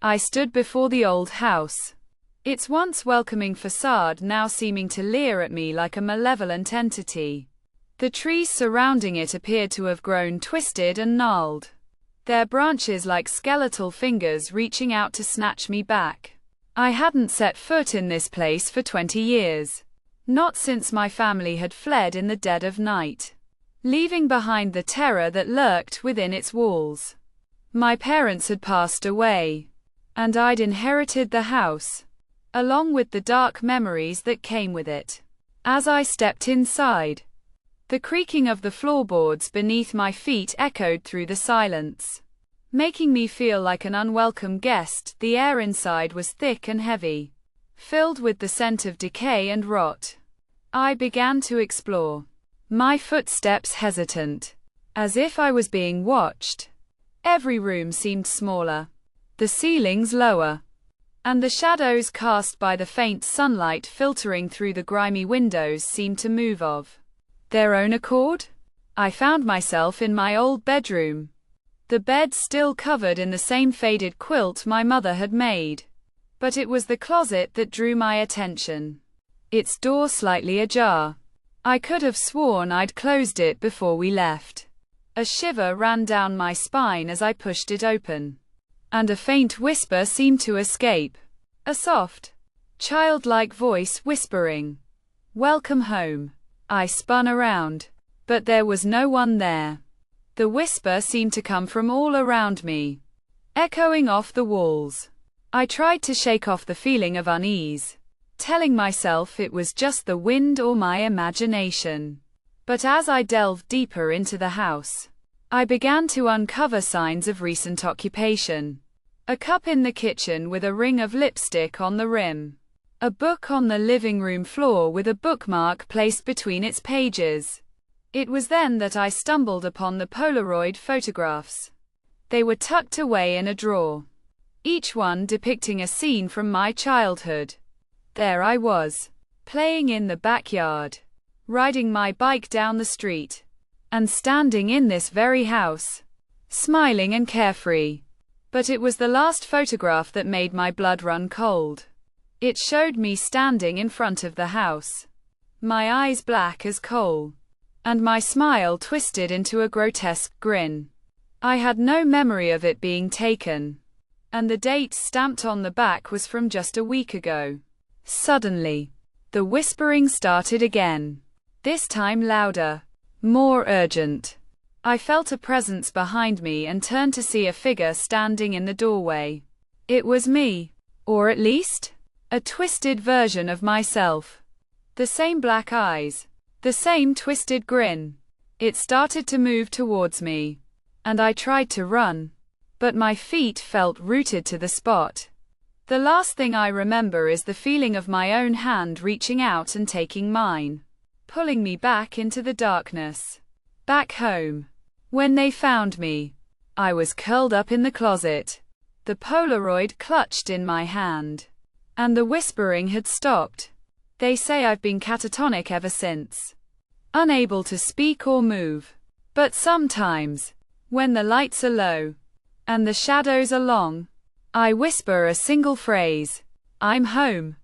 I stood before the old house. Its once welcoming facade now seeming to leer at me like a malevolent entity. The trees surrounding it appeared to have grown twisted and gnarled, their branches like skeletal fingers reaching out to snatch me back. I hadn't set foot in this place for 20 years. Not since my family had fled in the dead of night, leaving behind the terror that lurked within its walls. My parents had passed away, and I'd inherited the house, along with the dark memories that came with it. As I stepped inside, the creaking of the floorboards beneath my feet echoed through the silence, making me feel like an unwelcome guest. The air inside was thick and heavy, filled with the scent of decay and rot. I began to explore, my footsteps hesitant, as if I was being watched. Every room seemed smaller, the ceilings lower, and the shadows cast by the faint sunlight filtering through the grimy windows seemed to move of their own accord. I found myself in my old bedroom, the bed still covered in the same faded quilt my mother had made. But it was the closet that drew my attention, its door slightly ajar. I could have sworn I'd closed it before we left. A shiver ran down my spine as I pushed it open, and a faint whisper seemed to escape. A soft, childlike voice whispering, "Welcome home." I spun around, but there was no one there. The whisper seemed to come from all around me, echoing off the walls. I tried to shake off the feeling of unease, telling myself it was just the wind or my imagination. But as I delved deeper into the house, I began to uncover signs of recent occupation. A cup in the kitchen with a ring of lipstick on the rim. A book on the living room floor with a bookmark placed between its pages. It was then that I stumbled upon the Polaroid photographs. They were tucked away in a drawer, each one depicting a scene from my childhood. There I was, playing in the backyard, riding my bike down the street, and standing in this very house, smiling and carefree. But it was the last photograph that made my blood run cold. It showed me standing in front of the house, my eyes black as coal, and my smile twisted into a grotesque grin. I had no memory of it being taken, and the date stamped on the back was from just a week ago. Suddenly, the whispering started again, this time louder, more urgent. I felt a presence behind me and turned to see a figure standing in the doorway. It was me, or at least, a twisted version of myself. The same black eyes, the same twisted grin. It started to move towards me, and I tried to run, but my feet felt rooted to the spot. The last thing I remember is the feeling of my own hand reaching out and taking mine, pulling me back into the darkness. Back home. When they found me, I was curled up in the closet, the Polaroid clutched in my hand, and the whispering had stopped. They say I've been catatonic ever since, unable to speak or move. But sometimes, when the lights are low, and the shadows are long, I whisper a single phrase, "I'm home."